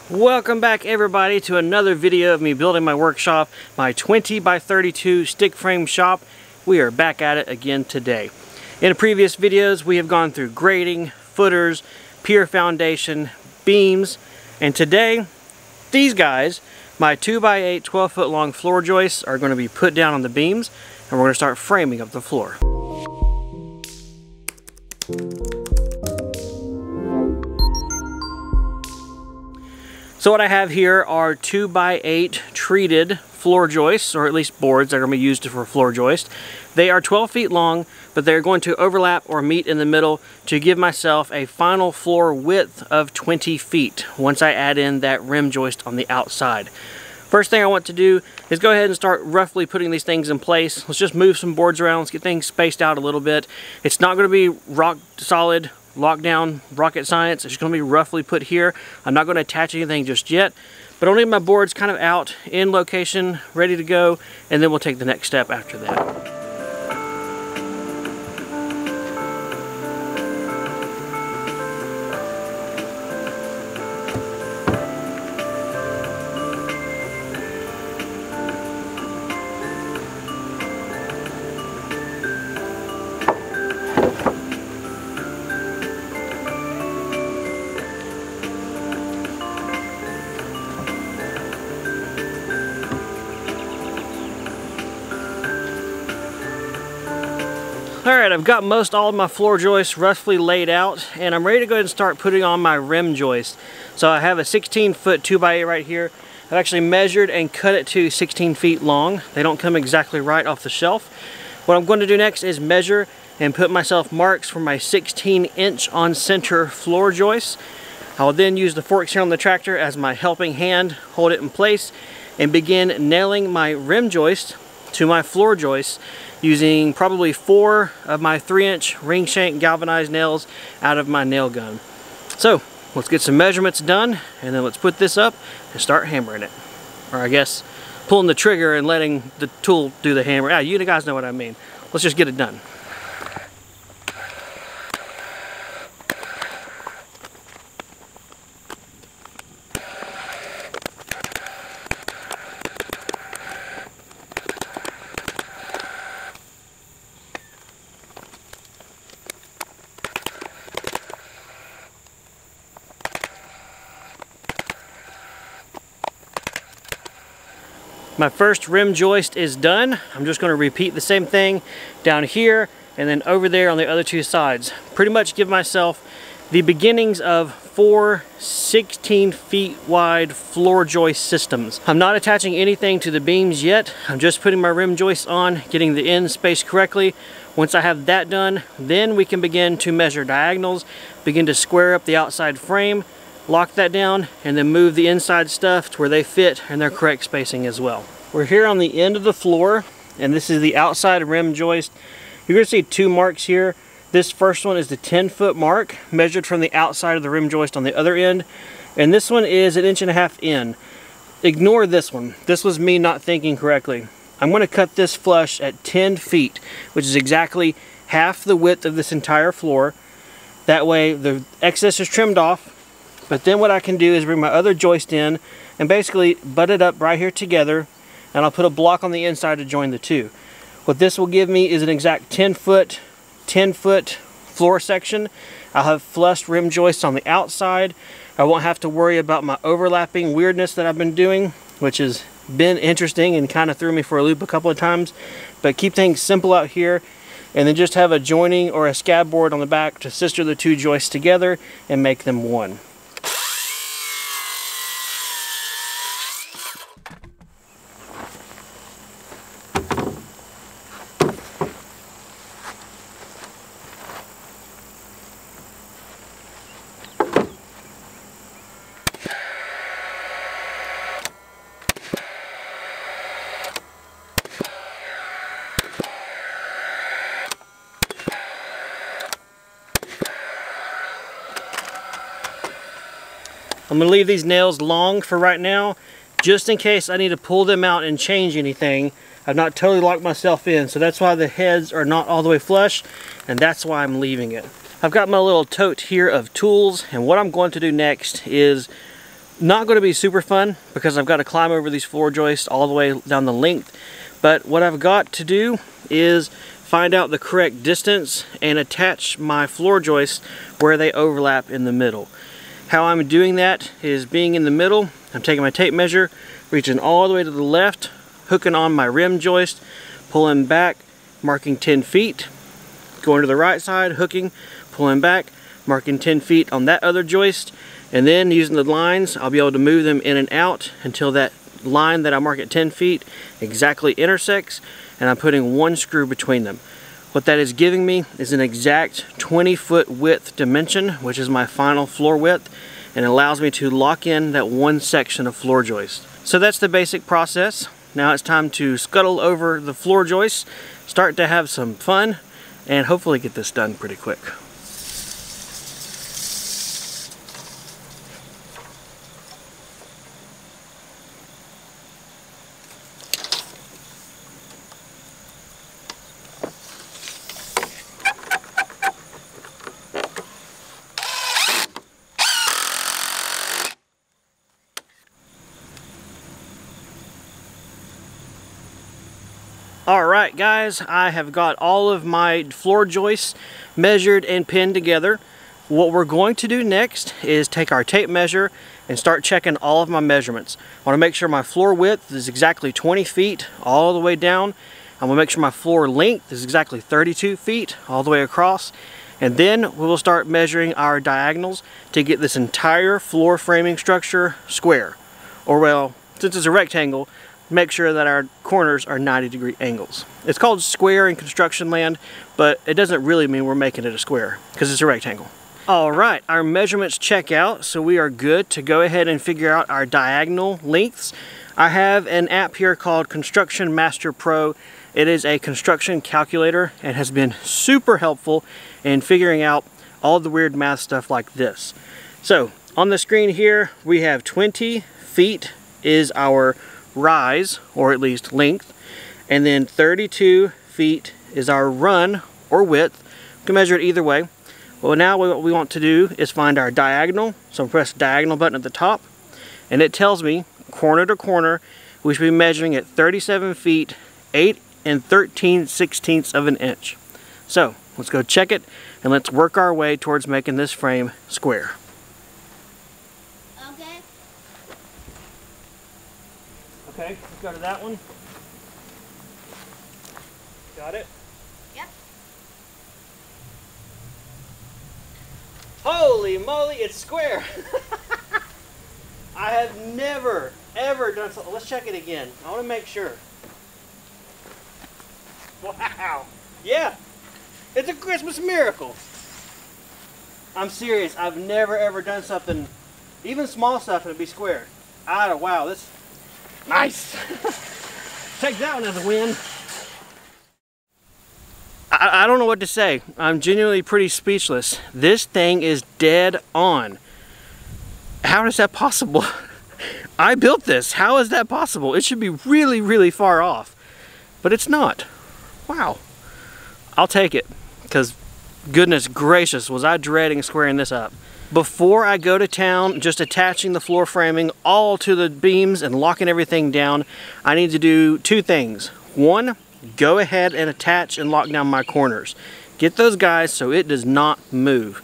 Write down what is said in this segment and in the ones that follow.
Welcome back everybody to another video of me building my workshop, my 20 by 32 stick frame shop. We are back at it again today. In previous videos we have gone through grading, footers, pier foundation, beams, and today these guys, my 2x8 12-foot long floor joists, are going to be put down on the beams and we're going to start framing up the floor. So what I have here are 2x8 treated floor joists, or at least boards that are going to be used for floor joist. They are 12 feet long, but they're going to overlap or meet in the middle to give myself a final floor width of 20 feet once I add in that rim joist on the outside. First thing I want to do is go ahead and start roughly putting these things in place. Let's just move some boards around, let's get things spaced out a little bit. It's not going to be rock solid, lockdown, rocket science. It's just going to be roughly put here. I'm not going to attach anything just yet, but I'll need my boards kind of out in location, ready to go, and then we'll take the next step after that. Alright, I've got most all of my floor joists roughly laid out, and I'm ready to go ahead and start putting on my rim joist. So I have a 16-foot 2x8 right here. I've actually measured and cut it to 16 feet long. They don't come exactly right off the shelf. What I'm going to do next is measure and put myself marks for my 16-inch on center floor joists. I will then use the forks here on the tractor as my helping hand, hold it in place, and begin nailing my rim joist to my floor joists using probably 4 of my 3-inch ring shank galvanized nails out of my nail gun. So let's get some measurements done, and then let's put this up and start hammering it. Or I guess pulling the trigger and letting the tool do the hammer. You guys know what I mean. Let's just get it done. My first rim joist is done. I'm just going to repeat the same thing down here and then over there on the other two sides. Pretty much give myself the beginnings of 4 16 feet wide floor joist systems. I'm not attaching anything to the beams yet. I'm just putting my rim joists on, getting the ends spaced correctly. Once I have that done, then we can begin to measure diagonals, begin to square up the outside frame, lock that down, and then move the inside stuff to where they fit and their correct spacing as well. We're here on the end of the floor, and this is the outside rim joist. You're going to see 2 marks here. This first one is the 10-foot mark, measured from the outside of the rim joist on the other end, and this one is 1.5 inches in. Ignore this one. This was me not thinking correctly. I'm going to cut this flush at 10 feet, which is exactly half the width of this entire floor. That way the excess is trimmed off. But then what I can do is bring my other joist in and basically butt it up right here together, and I'll put a block on the inside to join the two. What this will give me is an exact 10-foot floor section. I'll have flush rim joists on the outside. I won't have to worry about my overlapping weirdness that I've been doing, which has been interesting and kind of threw me for a loop a couple of times. But keep things simple out here, and then just have a joining or a scab board on the back to sister the two joists together and make them one. I'm going to leave these nails long for right now, just in case I need to pull them out and change anything. I've not totally locked myself in, so that's why the heads are not all the way flush, and that's why I'm leaving it. I've got my little tote here of tools, and what I'm going to do next is Not going to be super fun because I've got to climb over these floor joists all the way down the length. But what I've got to do is find out the correct distance and attach my floor joists where they overlap in the middle. How I'm doing that is being in the middle, I'm taking my tape measure, reaching all the way to the left, hooking on my rim joist, pulling back, marking 10 feet, going to the right side, hooking, pulling back, marking 10 feet on that other joist, and then using the lines, I'll be able to move them in and out until that line that I mark at 10 feet exactly intersects, and I'm putting one screw between them. What that is giving me is an exact 20-foot width dimension, which is my final floor width, and it allows me to lock in that one section of floor joist. So that's the basic process. Now it's time to scuttle over the floor joists, start to have some fun, and hopefully get this done pretty quick. Alright guys, I have got all of my floor joists measured and pinned together. What we're going to do next is take our tape measure and start checking all of my measurements. I want to make sure my floor width is exactly 20 feet all the way down. I'm going to make sure my floor length is exactly 32 feet all the way across. And then we will start measuring our diagonals to get this entire floor framing structure square. Or well, since it's a rectangle, make sure that our corners are 90-degree angles. It's called square in construction land, but it doesn't really mean we're making it a square because it's a rectangle. Alright, our measurements check out, so we are good to go ahead and figure out our diagonal lengths. I have an app here called Construction Master Pro. It is a construction calculator and has been super helpful in figuring out all the weird math stuff like this. So, on the screen here, we have 20 feet is our rise, or at least length, and then 32 feet is our run, or width. You can measure it either way. Well, now what we want to do is find our diagonal, so press the diagonal button at the top, and it tells me, corner to corner, we should be measuring at 37 feet, 8 13/16 of an inch. So, let's go check it, and let's work our way towards making this frame square. Okay, let's go to that one. Got it? Yep. Holy moly, it's square! I have never, ever done something. Let's check it again. I want to make sure. Wow! Yeah! It's a Christmas miracle! I'm serious. I've never, ever done something, even small stuff, and it'd be square. Wow, this... Nice! Take that one as a win. I don't know what to say. I'm genuinely pretty speechless. This thing is dead on. How is that possible? I built this. How is that possible? It should be really, really far off. But it's not. Wow. I'll take it. Because goodness gracious, was I dreading squaring this up. Before I go to town, just attaching the floor framing all to the beams and locking everything down, I need to do two things. One, go ahead and attach and lock down my corners. Get those guys so it does not move.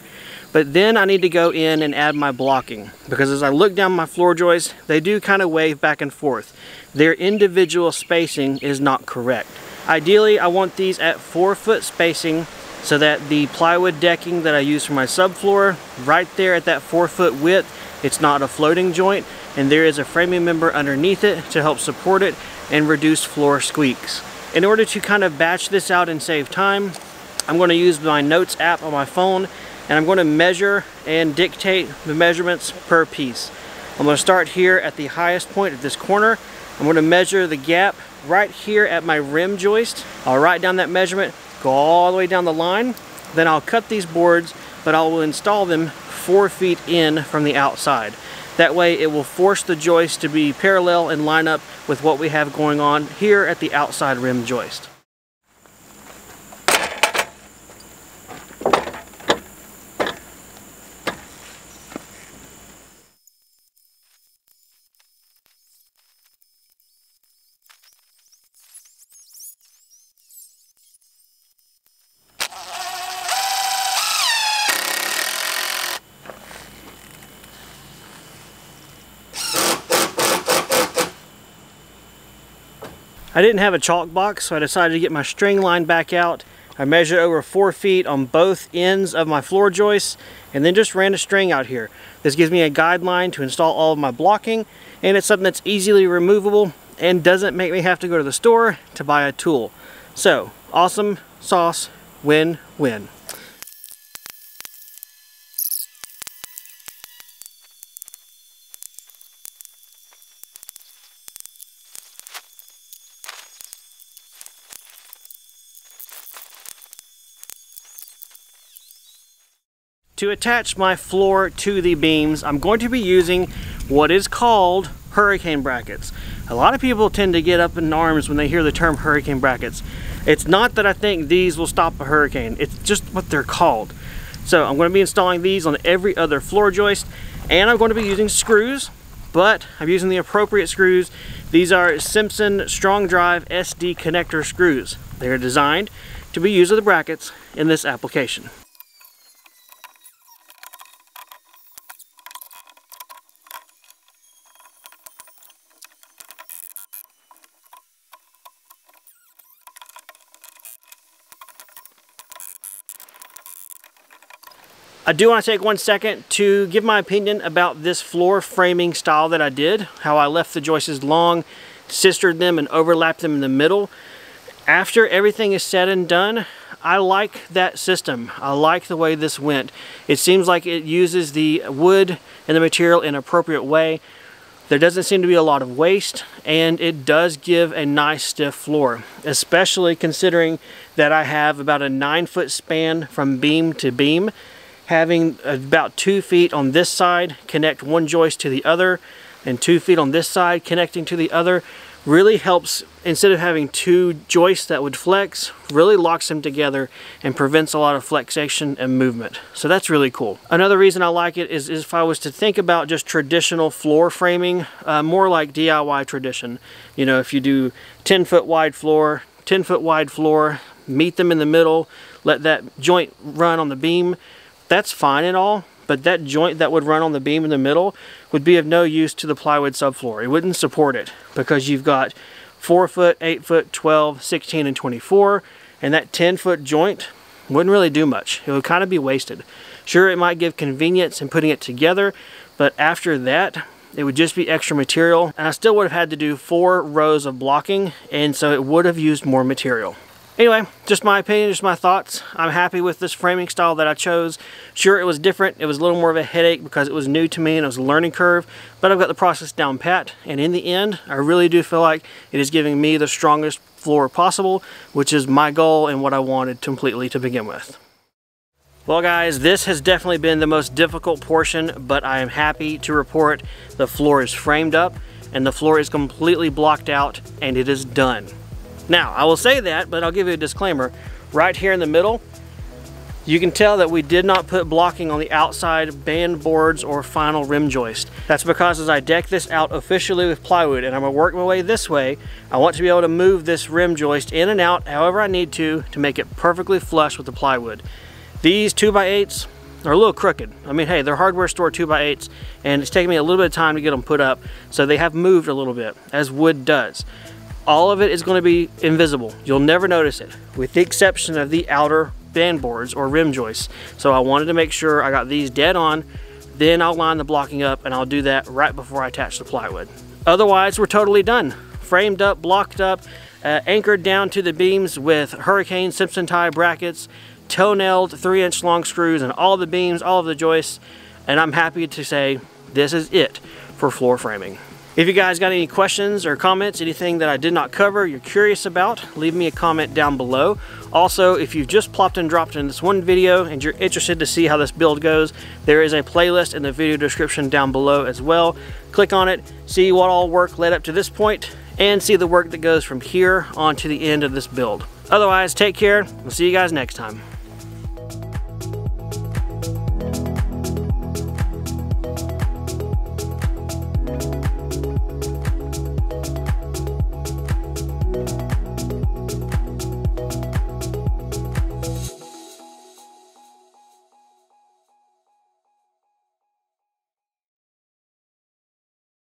But then I need to go in and add my blocking, because as I look down my floor joists, they do kind of wave back and forth. Their individual spacing is not correct. Ideally, I want these at 4-foot spacing, so that the plywood decking that I use for my subfloor, right there at that 4-foot width, it's not a floating joint, and there is a framing member underneath it to help support it and reduce floor squeaks. In order to kind of batch this out and save time, I'm going to use my notes app on my phone, and I'm going to measure and dictate the measurements per piece. I'm going to start here at the highest point of this corner. I'm going to measure the gap right here at my rim joist. I'll write down that measurement, go all the way down the line, then I'll cut these boards, but I will install them 4 feet in from the outside. That way it will force the joist to be parallel and line up with what we have going on here at the outside rim joist. I didn't have a chalk box, so I decided to get my string line back out. I measured over 4 feet on both ends of my floor joists and then just ran a string out here. This gives me a guideline to install all of my blocking, and it's something that's easily removable and doesn't make me have to go to the store to buy a tool. So, awesome sauce, win-win. To attach my floor to the beams, I'm going to be using what is called hurricane brackets. A lot of people tend to get up in arms when they hear the term hurricane brackets. It's not that I think these will stop a hurricane, it's just what they're called. So I'm going to be installing these on every other floor joist, and I'm going to be using screws, but I'm using the appropriate screws. These are Simpson strong drive SD connector screws. They are designed to be used with the brackets in this application. I do want to take 1 second to give my opinion about this floor framing style that I did, how I left the joists long, sistered them and overlapped them in the middle. After everything is said and done, I like that system. I like the way this went. It seems like it uses the wood and the material in an appropriate way. There doesn't seem to be a lot of waste, and it does give a nice stiff floor, especially considering that I have about a 9-foot span from beam to beam. Having about 2 feet on this side connect one joist to the other, and 2 feet on this side connecting to the other really helps. Instead of having two joists that would flex, really locks them together and prevents a lot of flexation and movement. So that's really cool. Another reason I like it is if I was to think about just traditional floor framing, more like DIY tradition. You know, if you do 10-foot wide floor, 10-foot wide floor, meet them in the middle, let that joint run on the beam. That's fine and all, but that joint that would run on the beam in the middle would be of no use to the plywood subfloor. It wouldn't support it because you've got 4 foot, 8 foot, 12, 16, and 24, and that 10-foot joint wouldn't really do much. It would kind of be wasted. Sure, it might give convenience in putting it together, but after that, it would just be extra material, and I still would have had to do 4 rows of blocking, and so it would have used more material. Anyway, just my opinion, just my thoughts. I'm happy with this framing style that I chose. Sure, it was different. It was a little more of a headache because it was new to me and it was a learning curve, but I've got the process down pat, and in the end, I really do feel like it is giving me the strongest floor possible, which is my goal and what I wanted completely to begin with. Well guys, this has definitely been the most difficult portion, but I am happy to report the floor is framed up and the floor is completely blocked out and it is done. Now, I will say that, but I'll give you a disclaimer. Right here in the middle, you can tell that we did not put blocking on the outside band boards or final rim joist. That's because as I deck this out officially with plywood and I'm gonna work my way this way, I want to be able to move this rim joist in and out however I need to make it perfectly flush with the plywood. These 2x8s are a little crooked. I mean, hey, they're hardware store 2x8s, and it's taken me a little bit of time to get them put up, so they have moved a little bit, as wood does. All of it is going to be invisible. You'll never notice it, with the exception of the outer band boards or rim joists. So I wanted to make sure I got these dead on, then I'll line the blocking up, and I'll do that right before I attach the plywood. Otherwise, we're totally done. Framed up, blocked up, anchored down to the beams with Hurricane Simpson tie brackets, toe-nailed 3-inch long screws in all the beams, all of the joists, and I'm happy to say this is it for floor framing. If you guys got any questions or comments, anything that I did not cover you're curious about, leave me a comment down below. Also, if you've just plopped and dropped in this one video and you're interested to see how this build goes, there is a playlist in the video description down below as well. Click on it, see what all work led up to this point, and see the work that goes from here on to the end of this build. Otherwise, take care. We'll see you guys next time.